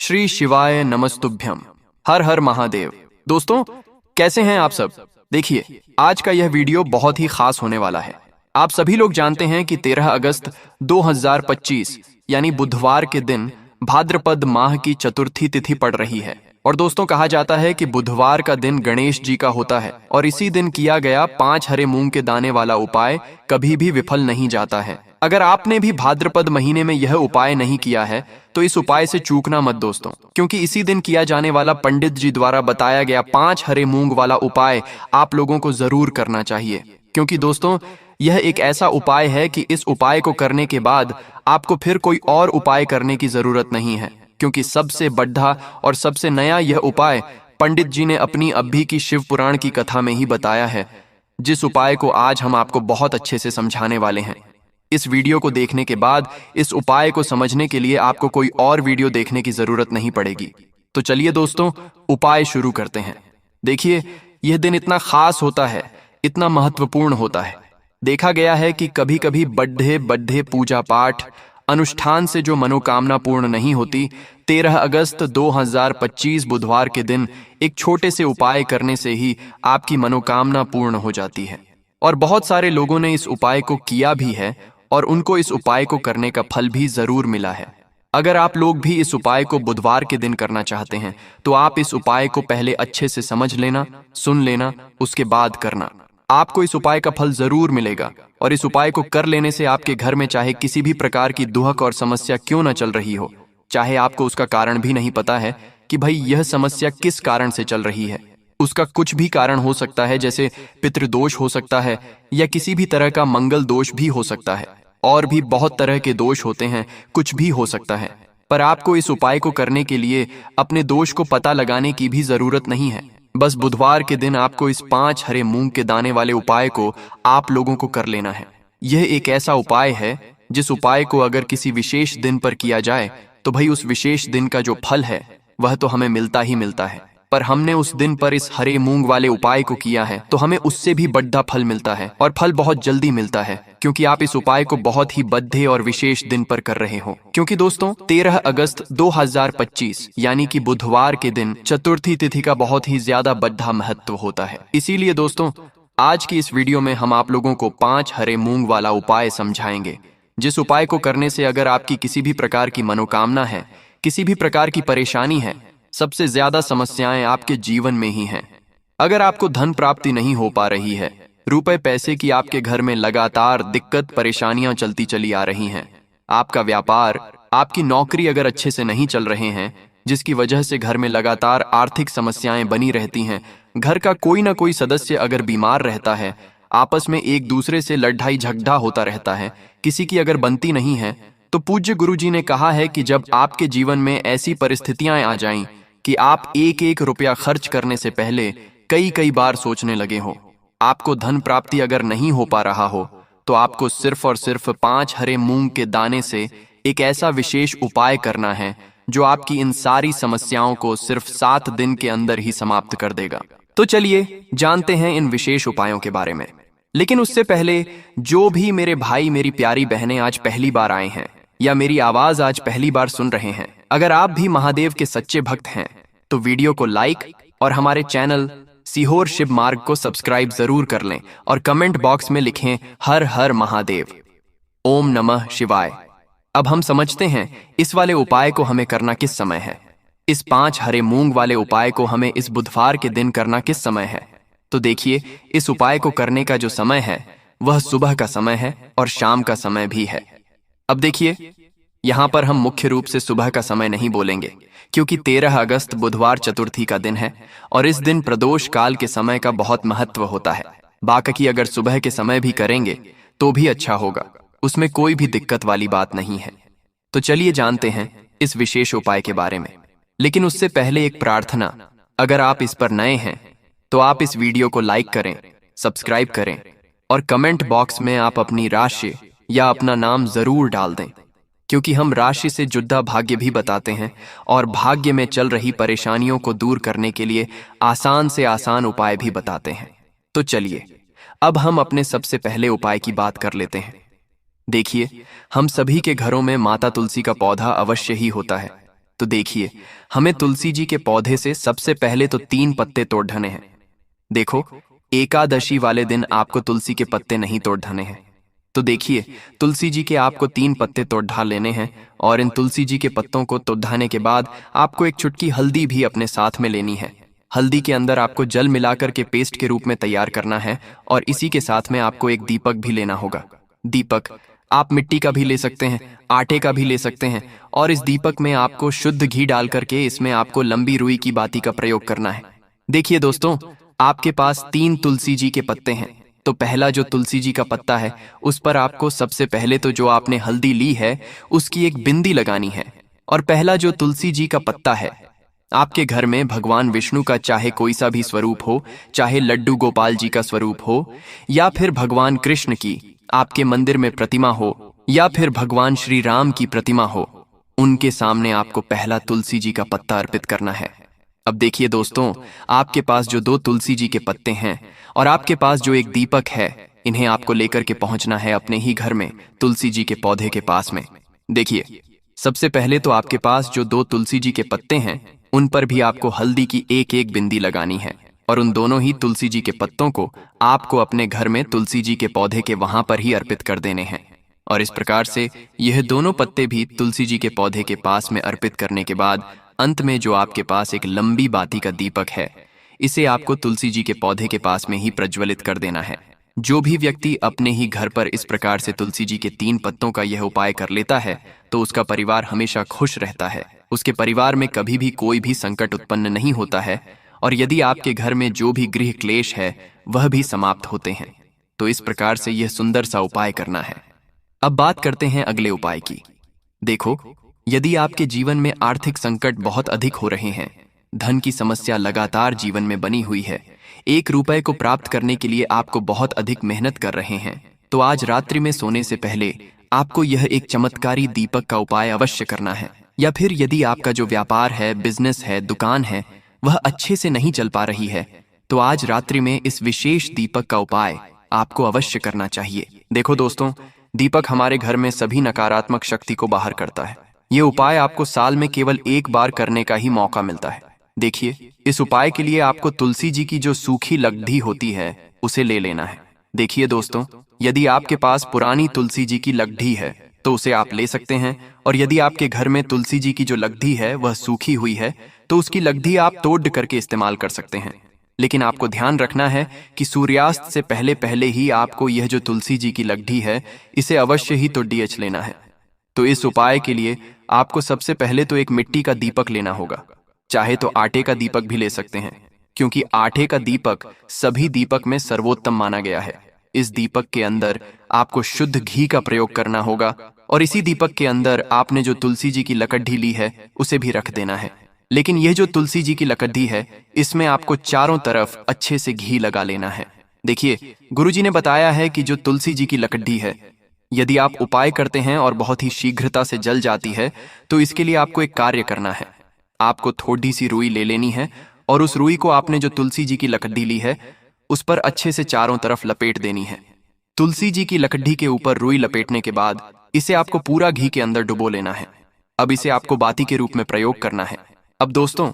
श्री शिवाय नमस्तुभ्यम। हर हर महादेव। दोस्तों, कैसे हैं आप सब? देखिए, आज का यह वीडियो बहुत ही खास होने वाला है। आप सभी लोग जानते हैं कि 13 अगस्त 2025 यानी बुधवार के दिन भाद्रपद माह की चतुर्थी तिथि पड़ रही है। और दोस्तों, कहा जाता है कि बुधवार का दिन गणेश जी का होता है और इसी दिन किया गया 5 हरे मूंग के दाने वाला उपाय कभी भी विफल नहीं जाता है। अगर आपने भी भाद्रपद महीने में यह उपाय नहीं किया है तो इस उपाय से चूकना मत दोस्तों, क्योंकि इसी दिन किया जाने वाला पंडित जी द्वारा बताया गया 5 हरे मूंग वाला उपाय आप लोगों को जरूर करना चाहिए। क्योंकि दोस्तों, यह एक ऐसा उपाय है कि इस उपाय को करने के बाद आपको फिर कोई और उपाय करने की जरूरत नहीं है, क्योंकि सबसे बढ़ा और सबसे नया यह उपाय पंडित जी ने अपनी अभी की शिव पुराण की कथा में ही बताया है, जिस उपाय को आज हम आपको बहुत अच्छे से समझाने वाले हैं। इस वीडियो को देखने के बाद इस उपाय को समझने के लिए आपको कोई और वीडियो देखने की जरूरत नहीं पड़ेगी। तो चलिए दोस्तों, उपाय शुरू करते हैं। देखिए, यह दिन इतना खास होता है, इतना महत्वपूर्ण होता है। देखा गया है कि कभी कभी बड्ढे बड्ढे पूजा पाठ अनुष्ठान से जो मनोकामना पूर्ण नहीं होती, 13 अगस्त 2025 बुधवार के दिन एक छोटे से उपाय करने से ही आपकी मनोकामना पूर्ण हो जाती है। और बहुत सारे लोगों ने इस उपाय को किया भी है और उनको इस उपाय को करने का फल भी जरूर मिला है। अगर आप लोग भी इस उपाय को बुधवार के दिन करना चाहते हैं तो आप इस उपाय को पहले अच्छे से समझ लेना, सुन लेना, उसके बाद करना। आपको इस उपाय का फल जरूर मिलेगा। और इस उपाय को कर लेने से आपके घर में चाहे किसी भी प्रकार की दुहक और समस्या क्यों न चल रही हो, चाहे आपको उसका कारण भी नहीं पता है कि भाई यह समस्या किस कारण से चल रही है, उसका कुछ भी कारण हो सकता है, जैसे पितृदोष हो सकता है या किसी भी तरह का मंगल दोष भी हो सकता है, और भी बहुत तरह के दोष होते हैं, कुछ भी हो सकता है। पर आपको इस उपाय को करने के लिए अपने दोष को पता लगाने की भी जरूरत नहीं है। बस बुधवार के दिन आपको इस 5 हरे मूंग के दाने वाले उपाय को आप लोगों को कर लेना है। यह एक ऐसा उपाय है जिस उपाय को अगर किसी विशेष दिन पर किया जाए तो भाई उस विशेष दिन का जो फल है वह तो हमें मिलता ही मिलता है। पर हमने उस दिन पर इस हरे मूंग वाले उपाय को किया है तो हमें उससे भी बड़ा फल मिलता है, और फल बहुत जल्दी मिलता है, क्योंकि आप इस उपाय को बहुत ही बद्धे और विशेष दिन पर कर रहे हो। क्योंकि दोस्तों, 13 अगस्त 2025 यानी कि बुधवार के दिन चतुर्थी तिथि का बहुत ही ज्यादा बड़ा महत्व होता है। इसीलिए दोस्तों, आज की इस वीडियो में हम आप लोगों को 5 हरे मूंग वाला उपाय समझाएंगे, जिस उपाय को करने से अगर आपकी किसी भी प्रकार की मनोकामना है, किसी भी प्रकार की परेशानी है, सबसे ज्यादा समस्याएं आपके जीवन में ही हैं। अगर आपको धन प्राप्ति नहीं हो पा रही है, रुपए पैसे की आपके घर में लगातार दिक्कत परेशानियां चलती चली आ रही हैं, आपका व्यापार, आपकी नौकरी अगर अच्छे से नहीं चल रहे हैं, जिसकी वजह से घर में लगातार आर्थिक समस्याएं बनी रहती हैं, घर का कोई ना कोई सदस्य अगर बीमार रहता है, आपस में एक दूसरे से लड़ाई झगड़ा होता रहता है, किसी की अगर बनती नहीं है, तो पूज्य गुरुजी ने कहा है कि जब आपके जीवन में ऐसी परिस्थितियां आ जाएं कि आप एक एक रुपया खर्च करने से पहले कई कई बार सोचने लगे हो, आपको धन प्राप्ति अगर नहीं हो पा रहा हो, तो आपको सिर्फ और सिर्फ 5 हरे मूंग के दाने से एक ऐसा विशेष उपाय करना है जो आपकी इन सारी समस्याओं को सिर्फ 7 दिन के अंदर ही समाप्त कर देगा। तो चलिए जानते हैं इन विशेष उपायों के बारे में। लेकिन उससे पहले, जो भी मेरे भाई मेरी प्यारी बहनें आज पहली बार आए हैं या मेरी आवाज आज पहली बार सुन रहे हैं, अगर आप भी महादेव के सच्चे भक्त हैं तो वीडियो को लाइक और हमारे चैनल सीहोर शिव मार्ग को सब्सक्राइब जरूर कर लें और कमेंट बॉक्स में लिखें हर हर महादेव, ओम नमः शिवाय। अब हम समझते हैं इस वाले उपाय को हमें करना किस समय है। इस 5 हरे मूंग वाले उपाय को हमें इस बुधवार के दिन करना किस समय है। तो देखिए, इस उपाय को करने का जो समय है वह सुबह का समय है और शाम का समय भी है। अब देखिए, यहाँ पर हम मुख्य रूप से सुबह का समय नहीं बोलेंगे, क्योंकि 13 अगस्त बुधवार चतुर्थी का दिन है और इस दिन प्रदोष काल के समय का बहुत महत्व होता है। बाकी अगर सुबह के समय भी करेंगे तो भी अच्छा होगा, उसमें कोई भी दिक्कत वाली बात नहीं है। तो चलिए जानते हैं इस विशेष उपाय के बारे में। लेकिन उससे पहले एक प्रार्थना, अगर आप इस पर नए हैं तो आप इस वीडियो को लाइक करें, सब्सक्राइब करें और कमेंट बॉक्स में आप अपनी राशि या अपना नाम जरूर डाल दें, क्योंकि हम राशि से जुड़ा भाग्य भी बताते हैं और भाग्य में चल रही परेशानियों को दूर करने के लिए आसान से आसान उपाय भी बताते हैं। तो चलिए अब हम अपने सबसे पहले उपाय की बात कर लेते हैं। देखिए, हम सभी के घरों में माता तुलसी का पौधा अवश्य ही होता है, तो देखिए, हमें तुलसी जी के पौधे से सबसे पहले तो 3 पत्ते तोड़ ढाने हैं। देखो, एकादशी वाले दिन आपको तुलसी के पत्ते नहीं तोड़ ढाने हैं। तो देखिए, तुलसी जी के आपको 3 पत्ते तोड़ ढा लेने हैं और इन तुलसी जी के पत्तों को तोड़ ढाने के बाद आपको एक चुटकी हल्दी भी अपने साथ में लेनी है। हल्दी के अंदर आपको जल मिलाकर के पेस्ट के रूप में तैयार करना है और इसी के साथ में आपको एक दीपक भी लेना होगा। दीपक आप मिट्टी का भी ले सकते हैं, आटे का भी ले सकते हैं और इस दीपक में आपको शुद्ध घी डाल करके इसमें आपको लंबी रुई की बाती का प्रयोग करना है। देखिए दोस्तों, आपके पास 3 तुलसी जी के पत्ते हैं। तो पहला जो तुलसी जी का पत्ता है उस पर आपको सबसे पहले तो जो आपने हल्दी ली है उसकी एक बिंदी लगानी है। और पहला जो तुलसी जी का पत्ता है, आपके घर में भगवान विष्णु का चाहे कोई सा भी स्वरूप हो, चाहे लड्डू गोपाल जी का स्वरूप हो, या फिर भगवान कृष्ण की आपके मंदिर में प्रतिमा हो, या फिर भगवान श्री राम की प्रतिमा हो, उनके सामने आपको पहला तुलसी जी का पत्ता अर्पित करना है। अब देखिए दोस्तों, आपके पास जो 2 तुलसी जी के पत्ते हैं और आपके पास जो एक दीपक है, इन्हें आपको लेकर के पहुंचना है अपने ही घर में तुलसी जी के पौधे के पास में। देखिए, सबसे पहले तो आपके पास जो 2 तुलसी जी के पत्ते हैं उन पर भी आपको हल्दी की एक एक बिंदी लगानी है और उन दोनों ही तुलसी जी के पत्तों को आपको अपने घर में तुलसी जी के पौधे के वहां पर ही अर्पित कर देने हैं। और इस प्रकार से यह दोनों पत्ते भी तुलसी जी के पौधे के पास में अर्पित करने के बाद अंत में जो आपके पास एक लंबी बाती का दीपक है, इसे आपको तुलसी जी के पौधे के पास में ही प्रज्वलित कर देना है। जो भी व्यक्ति अपने ही घर पर इस प्रकार से तुलसी जी के 3 पत्तों का यह उपाय कर लेता है तो उसका परिवार हमेशा खुश रहता है, उसके परिवार में कभी भी कोई भी संकट उत्पन्न नहीं होता है और यदि आपके घर में जो भी गृह क्लेश है वह भी समाप्त होते हैं। तो इस प्रकार से यह सुंदर सा उपाय करना है। अब बात करते हैं अगले उपाय की। देखो, यदि आपके जीवन में आर्थिक संकट बहुत अधिक हो रहे हैं, धन की समस्या लगातार जीवन में बनी हुई है, 1 रुपए को प्राप्त करने के लिए आपको बहुत अधिक मेहनत कर रहे हैं, तो आज रात्रि में सोने से पहले आपको यह एक चमत्कारी दीपक का उपाय अवश्य करना है। या फिर यदि आपका जो व्यापार है, बिजनेस है, दुकान है, वह अच्छे से नहीं चल पा रही है, तो आज रात्रि में इस विशेष दीपक का उपाय आपको अवश्य करना चाहिए। देखो दोस्तों, दीपक हमारे घर में सभी नकारात्मक शक्ति को बाहर करता है। ये उपाय आपको साल में केवल 1 बार करने का ही मौका मिलता है। देखिए, इस उपाय के लिए आपको तुलसी जी की जो सूखी लकड़ी होती है उसे ले लेना है। देखिए दोस्तों, यदि आपके पास पुरानी तुलसी जी की लकड़ी है तो उसे आप ले सकते हैं और यदि आपके घर में तुलसी जी की जो लकड़ी है वह सूखी हुई है तो उसकी लकड़ी आप तोड़ करके इस्तेमाल कर सकते हैं। लेकिन आपको ध्यान रखना है कि सूर्यास्त से पहले पहले ही आपको यह जो तुलसी जी की लकड़ी है इसे अवश्य ही तो डीएच लेना है। तो इस उपाय के लिए आपको सबसे पहले तो एक मिट्टी का दीपक लेना होगा, चाहे तो आटे का दीपक भी ले सकते हैं, क्योंकि आटे का दीपक सभी दीपक में सर्वोत्तम माना गया है। इस दीपक के अंदर आपको शुद्ध घी का प्रयोग करना होगा और इसी दीपक के अंदर आपने जो तुलसी जी की लकड़ी ली है उसे भी रख देना है। लेकिन यह जो तुलसी जी की लकड़ी है इसमें आपको चारों तरफ अच्छे से घी लगा लेना है। देखिए, गुरुजी ने बताया है कि जो तुलसी जी की लकड़ी है, यदि आप उपाय करते हैं और बहुत ही शीघ्रता से जल जाती है तो इसके लिए आपको एक कार्य करना है। आपको थोड़ी सी रुई ले लेनी है और उस रुई को आपने जो तुलसी जी की लकड़ी ली है उस पर अच्छे से चारों तरफ लपेट देनी है। तुलसी जी की लकड़ी के ऊपर रुई लपेटने के बाद इसे आपको पूरा घी के अंदर डुबो लेना है। अब इसे आपको बाती के रूप में प्रयोग करना है। अब दोस्तों,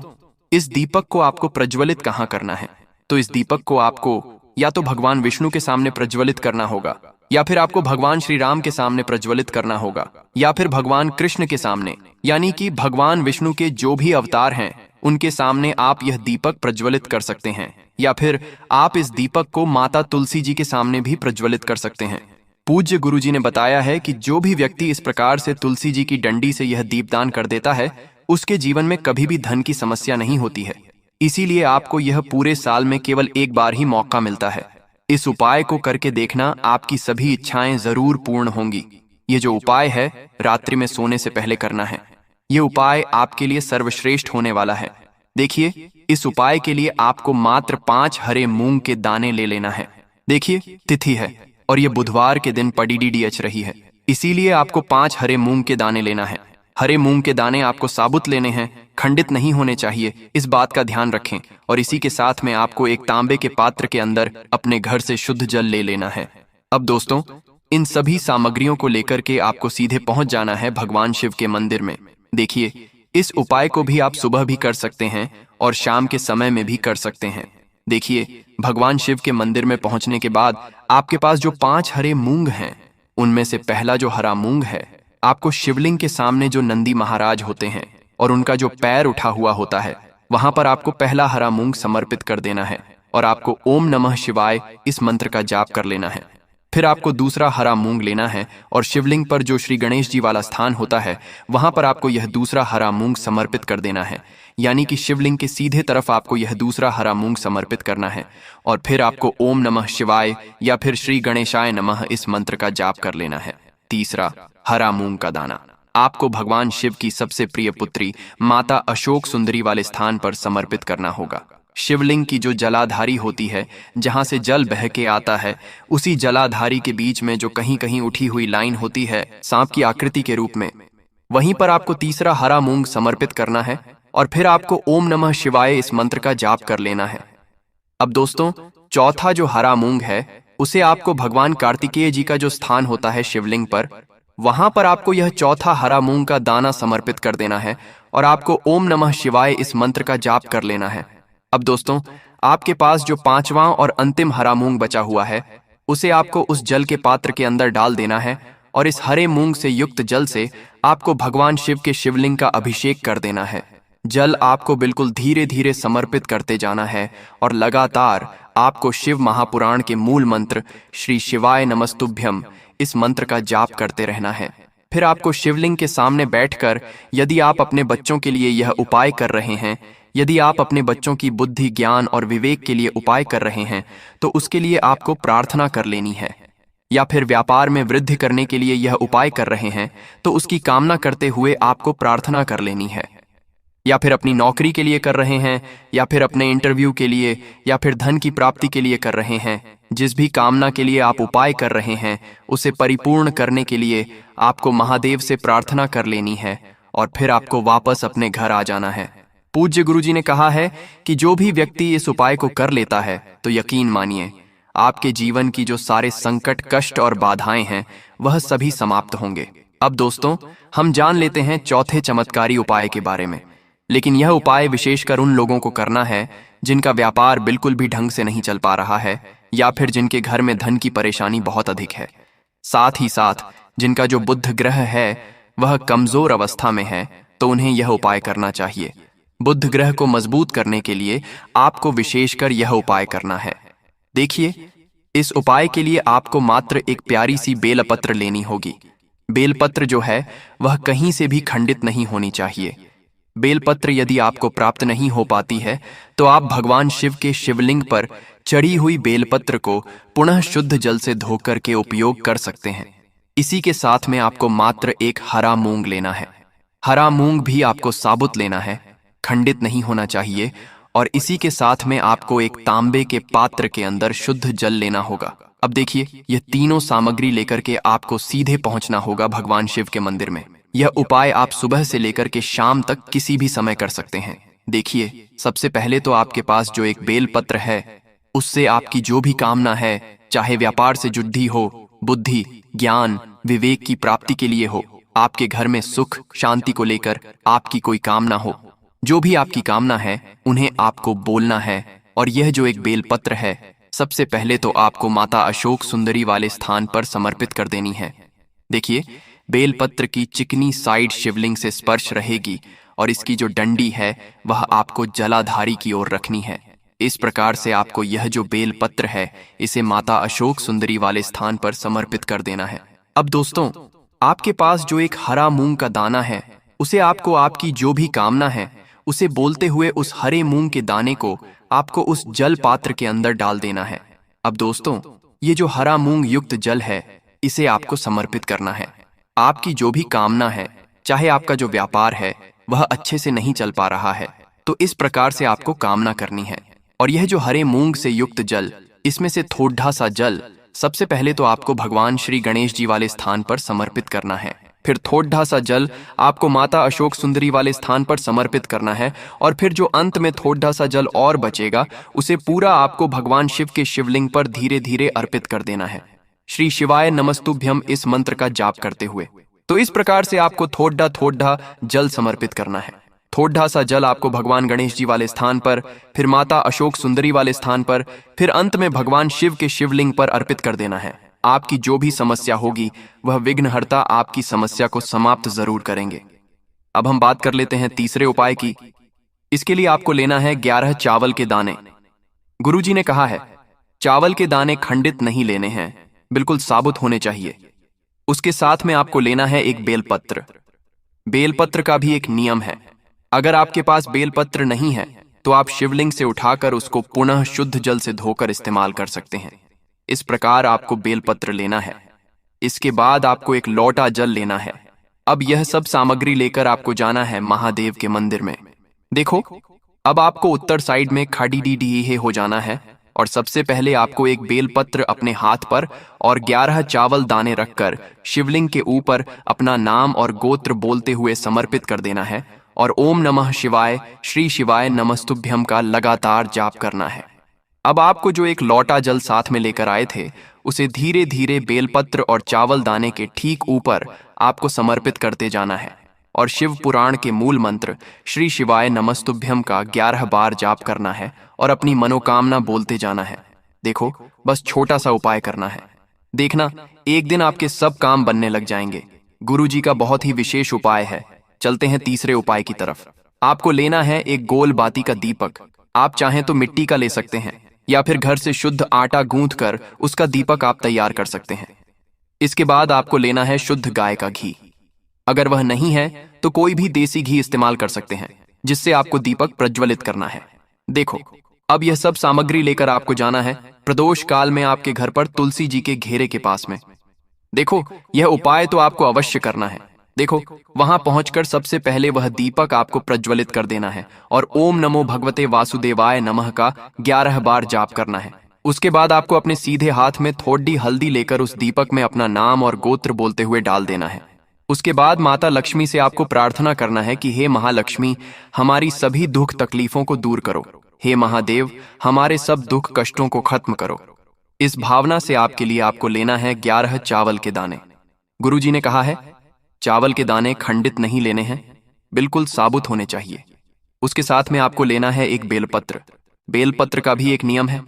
इस दीपक को आपको प्रज्वलित कहाँ करना है? तो इस दीपक को आपको या तो भगवान विष्णु के सामने प्रज्वलित करना होगा, या फिर आपको भगवान श्री राम के सामने प्रज्वलित करना होगा, या फिर भगवान कृष्ण के सामने, यानी कि भगवान विष्णु के जो भी अवतार हैं उनके सामने आप यह दीपक प्रज्वलित कर सकते हैं। या फिर आप इस दीपक को माता तुलसी जी के सामने भी प्रज्वलित कर सकते हैं। पूज्य गुरुजी ने बताया है कि जो भी व्यक्ति इस प्रकार से तुलसी जी की डंडी से यह दीपदान कर देता है उसके जीवन में कभी भी धन की समस्या नहीं होती है। इसीलिए आपको यह पूरे साल में केवल 1 बार ही मौका मिलता है। इस उपाय को करके देखना, आपकी सभी इच्छाएं जरूर पूर्ण होंगी। ये जो उपाय है रात्रि में सोने से पहले करना है। ये उपाय आपके लिए सर्वश्रेष्ठ होने वाला है। देखिए, इस उपाय के लिए आपको मात्र 5 हरे मूंग के दाने ले लेना है। देखिए, तिथि है और ये बुधवार के दिन पड़ीडीडीएच रही है, इसीलिए आपको 5 हरे मूंग के दाने लेना है। हरे मूंग के दाने आपको साबुत लेने हैं, खंडित नहीं होने चाहिए, इस बात का ध्यान रखें। और इसी के साथ में आपको एक तांबे के पात्र के अंदर अपने घर से शुद्ध जल ले लेना है। अब दोस्तों, इन सभी सामग्रियों को लेकर के आपको सीधे पहुंच जाना है भगवान शिव के मंदिर में। देखिए, इस उपाय को भी आप सुबह भी कर सकते हैं और शाम के समय में भी कर सकते हैं। देखिए, भगवान शिव के मंदिर में पहुंचने के बाद आपके पास जो 5 हरे मूंग हैं, उनमें से पहला जो हरा मूंग है, आपको शिवलिंग के सामने जो नंदी महाराज होते हैं और उनका जो पैर उठा हुआ होता है, वहां पर आपको पहला हरा मूंग समर्पित कर देना है और आपको ओम नमः शिवाय इस मंत्र का जाप कर लेना है। फिर आपको दूसरा हरा मूंग लेना है और शिवलिंग पर जो श्री गणेश जी वाला स्थान होता है, वहां पर आपको यह दूसरा हरा मूंग समर्पित कर देना है। यानी कि शिवलिंग के सीधे तरफ आपको यह दूसरा हरा मूंग समर्पित करना है और फिर आपको ओम नमः शिवाय या फिर श्री गणेशाय नमः इस मंत्र का जाप कर लेना है। तीसरा, हरा मूंग का दाना आपको भगवान शिव की सबसे प्रिय पुत्री माता अशोक सुंदरी वाले स्थान पर समर्पित करना होगा। शिवलिंग की जो जलाधारी होती है, जहां से जल बह के आता है, उसी जलाधारी के बीच में जो कहीं कहीं उठी हुई लाइन होती है सांप की आकृति के रूप में, वहीं पर आपको तीसरा हरा मूंग समर्पित करना है और फिर आपको ओम नमः शिवाय इस मंत्र का जाप कर लेना है। अब दोस्तों, चौथा जो हरा मूंग है, उसे आपको भगवान कार्तिकेय जी का जो स्थान होता है शिवलिंग पर, वहां पर आपको यह चौथा हरा मूंग का दाना समर्पित कर देना है और आपको ओम नमः शिवाय इस मंत्र का जाप कर लेना है। अब दोस्तों, आपके पास जो 5वां और अंतिम हरा मूंग बचा हुआ है, उसे आपको उस जल के पात्र के अंदर डाल देना है और इस हरे मूंग से युक्त जल से आपको भगवान शिव के शिवलिंग का अभिषेक कर देना है। जल आपको बिल्कुल धीरे धीरे समर्पित करते जाना है और लगातार आपको शिव महापुराण के मूल मंत्र श्री शिवाय नमस्तुभ्यम इस मंत्र का जाप करते रहना है। फिर आपको शिवलिंग के सामने बैठकर, यदि आप अपने बच्चों के लिए यह उपाय कर रहे हैं, यदि आप अपने बच्चों की बुद्धि, ज्ञान और विवेक के लिए उपाय कर रहे हैं, तो उसके लिए आपको प्रार्थना कर लेनी है। या फिर व्यापार में वृद्धि करने के लिए यह उपाय कर रहे हैं, तो उसकी कामना करते हुए आपको प्रार्थना कर लेनी है। या फिर अपनी नौकरी के लिए कर रहे हैं, या फिर अपने इंटरव्यू के लिए, या फिर धन की प्राप्ति के लिए कर रहे हैं, जिस भी कामना के लिए आप उपाय कर रहे हैं, उसे परिपूर्ण करने के लिए आपको महादेव से प्रार्थना कर लेनी है और फिर आपको वापस अपने घर आ जाना है। पूज्य गुरुजी ने कहा है कि जो भी व्यक्ति इस उपाय को कर लेता है, तो यकीन मानिए आपके जीवन की जो सारे संकट, कष्ट और बाधाएं हैं, वह सभी समाप्त होंगे। अब दोस्तों, हम जान लेते हैं चौथे चमत्कारी उपाय के बारे में। लेकिन यह उपाय विशेषकर उन लोगों को करना है जिनका व्यापार बिल्कुल भी ढंग से नहीं चल पा रहा है, या फिर जिनके घर में धन की परेशानी बहुत अधिक है। साथ ही साथ जिनका जो बुध ग्रह है वह कमजोर अवस्था में है, तो उन्हें यह उपाय करना चाहिए। बुध ग्रह को मजबूत करने के लिए आपको विशेषकर यह उपाय करना है। देखिए, इस उपाय के लिए आपको मात्र एक प्यारी सी बेलपत्र लेनी होगी। बेलपत्र जो है वह कहीं से भी खंडित नहीं होनी चाहिए। बेलपत्र यदि आपको प्राप्त नहीं हो पाती है, तो आप भगवान शिव के शिवलिंग पर चढ़ी हुई बेलपत्र को पुनः शुद्ध जल से धोकर के उपयोग कर सकते हैं। इसी के साथ में आपको मात्र एक हरा मूंग लेना है। हरा मूंग भी आपको साबुत लेना है, खंडित नहीं होना चाहिए। और इसी के साथ में आपको एक तांबे के पात्र के अंदर शुद्ध जल लेना होगा। अब देखिए, यह तीनों सामग्री लेकर के आपको सीधे पहुंचना होगा भगवान शिव के मंदिर में। यह उपाय आप सुबह से लेकर के शाम तक किसी भी समय कर सकते हैं। देखिए, सबसे पहले तो आपके पास जो एक बेल पत्र है, उससे आपकी जो भी कामना है, चाहे व्यापार से जुड़ी हो, बुद्धि, ज्ञान, विवेक की प्राप्ति के लिए हो, आपके घर में सुख शांति को लेकर आपकी कोई कामना हो, जो भी आपकी कामना है उन्हें आपको बोलना है। और यह जो एक बेलपत्र है, सबसे पहले तो आपको माता अशोक सुंदरी वाले स्थान पर समर्पित कर देनी है। देखिए, बेलपत्र की चिकनी साइड शिवलिंग से स्पर्श रहेगी और इसकी जो डंडी है वह आपको जलाधारी की ओर रखनी है। इस प्रकार से आपको यह जो बेलपत्र है, इसे माता अशोक सुंदरी वाले स्थान पर समर्पित कर देना है। अब दोस्तों, आपके पास जो एक हरा मूंग का दाना है, उसे आपको आपकी जो भी कामना है उसे बोलते हुए उस हरे मूंग के दाने को आपको उस जल पात्र के अंदर डाल देना है। अब दोस्तों, ये जो हरा मूंग युक्त जल है, इसे आपको समर्पित करना है। आपकी जो भी कामना है, चाहे आपका जो व्यापार है वह अच्छे से नहीं चल पा रहा है, तो इस प्रकार से आपको कामना करनी है। और यह जो हरे मूंग से युक्त जल, इसमें से थोड़ा सा जल सबसे पहले तो आपको भगवान श्री गणेश जी वाले स्थान पर समर्पित करना है। फिर थोड़ा सा जल आपको माता अशोक सुंदरी वाले स्थान पर समर्पित करना है। और फिर जो अंत में थोड़ा सा जल और बचेगा, उसे पूरा आपको भगवान शिव के शिवलिंग पर धीरे धीरे अर्पित कर देना है, श्री शिवाय नमस्तुभ्यम इस मंत्र का जाप करते हुए। तो इस प्रकार से आपको थोड़ा थोड़ा जल समर्पित करना है। थोड़ा सा जल आपको भगवान गणेश जी वाले स्थान पर, फिर माता अशोक सुंदरी वाले स्थान पर, फिर अंत में भगवान शिव के शिवलिंग पर अर्पित कर देना है। आपकी जो भी समस्या होगी वह विघ्नहर्ता आपकी समस्या को समाप्त जरूर करेंगे। अब हम बात कर लेते हैं तीसरे उपाय की। इसके लिए आपको लेना है 11 चावल के दाने। गुरुजी ने कहा है चावल के दाने खंडित नहीं लेने हैं, बिल्कुल साबुत होने चाहिए। उसके साथ में आपको लेना है एक बेलपत्र। बेलपत्र का भी एक नियम है, अगर आपके पास बेलपत्र नहीं है तो आप शिवलिंग से उठाकर उसको पुनः शुद्ध जल से धोकर इस्तेमाल कर सकते हैं। इस प्रकार आपको बेलपत्र लेना है। इसके बाद आपको एक लोटा जल लेना है। अब यह सब सामग्री लेकर आपको जाना है महादेव के मंदिर में। देखो, अब आपको उत्तर साइड में खाड़ी डी डी हो जाना है और सबसे पहले आपको एक बेलपत्र अपने हाथ पर और 11 चावल दाने रखकर शिवलिंग के ऊपर अपना नाम और गोत्र बोलते हुए समर्पित कर देना है और ओम नमः शिवाय श्री शिवाय नमस्तुभ्यम का लगातार जाप करना है। अब आपको जो एक लोटा जल साथ में लेकर आए थे उसे धीरे धीरे बेलपत्र और चावल दाने के ठीक ऊपर आपको समर्पित करते जाना है और शिव पुराण के मूल मंत्र श्री शिवाय नमस्तुभ्यम का 11 बार जाप करना है और अपनी मनोकामना बोलते जाना है। देखो, बस छोटा सा उपाय करना है, देखना एक दिन आपके सब काम बनने लग जाएंगे। गुरुजी का बहुत ही विशेष उपाय है। चलते हैं तीसरे उपाय की तरफ। आपको लेना है एक गोल बाती का दीपक। आप चाहें तो मिट्टी का ले सकते हैं या फिर घर से शुद्ध आटा गूंथ कर उसका दीपक आप तैयार कर सकते हैं। इसके बाद आपको लेना है शुद्ध गाय का घी। अगर वह नहीं है तो कोई भी देसी घी इस्तेमाल कर सकते हैं जिससे आपको दीपक प्रज्वलित करना है। देखो, अब यह सब सामग्री लेकर आपको जाना है प्रदोष काल में आपके घर पर तुलसी जी के घेरे के पास में। देखो, यह उपाय तो आपको अवश्य करना है। देखो, वहां पहुंचकर सबसे पहले वह दीपक आपको प्रज्वलित कर देना है और ओम नमो भगवते वासुदेवाय नमः का 11 बार जाप करना है। उसके बाद आपको अपने सीधे हाथ में थोड़ी हल्दी लेकर उस दीपक में अपना नाम और गोत्र बोलते हुए डाल देना है। उसके बाद माता लक्ष्मी से आपको प्रार्थना करना है कि हे महालक्ष्मी, हमारी सभी दुख तकलीफों को दूर करो। हे महादेव, हमारे सब दुख कष्टों को खत्म करो। इस भावना से आपके लिए आपको लेना है 11 चावल के दाने। गुरुजी ने कहा है चावल के दाने खंडित नहीं लेने हैं, बिल्कुल साबुत होने चाहिए। उसके साथ में आपको लेना है एक बेलपत्र। बेलपत्र का भी एक नियम है,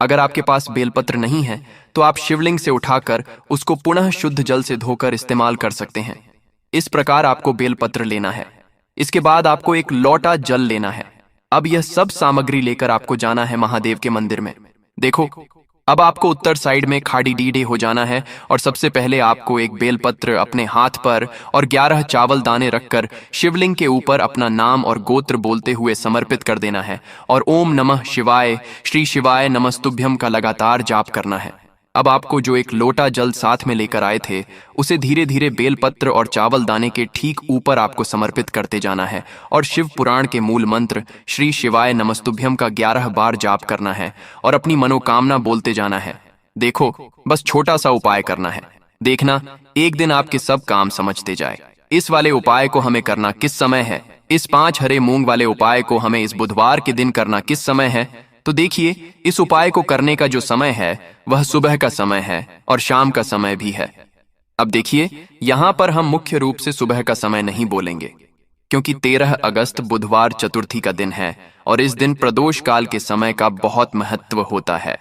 अगर आपके पास बेलपत्र नहीं है तो आप शिवलिंग से उठाकर उसको पुनः शुद्ध जल से धोकर इस्तेमाल कर सकते हैं। इस प्रकार आपको बेलपत्र लेना है। इसके बाद आपको एक लोटा जल लेना है। अब यह सब सामग्री लेकर आपको जाना है महादेव के मंदिर में। देखो, अब आपको उत्तर साइड में खाड़ी डीडे हो जाना है और सबसे पहले आपको एक बेलपत्र अपने हाथ पर और 11 चावल दाने रखकर शिवलिंग के ऊपर अपना नाम और गोत्र बोलते हुए समर्पित कर देना है और ओम नमः शिवाय श्री शिवाय नमस्तुभ्यम का लगातार जाप करना है। अब आपको जो एक लोटा जल साथ में लेकर आए थे उसे धीरे धीरे बेलपत्र और चावल दाने के ठीक ऊपर आपको समर्पित करते जाना है और शिव पुराण के मूल मंत्र श्री शिवाय नमस्तुभ्यम का 11 बार जाप करना है और अपनी मनोकामना बोलते जाना है। देखो, बस छोटा सा उपाय करना है, देखना एक दिन आपके सब काम समझते जाए। इस वाले उपाय को हमें करना किस समय है? इस 5 हरे मूंग वाले उपाय को हमें इस बुधवार के दिन करना किस समय है? तो देखिए, इस उपाय को करने का जो समय है वह सुबह का समय है और शाम का समय भी है। अब देखिए, यहाँ पर हम मुख्य रूप से सुबह का समय नहीं बोलेंगे क्योंकि 13 अगस्त बुधवार चतुर्थी का दिन है और इस दिन प्रदोष काल के समय का बहुत महत्व होता है।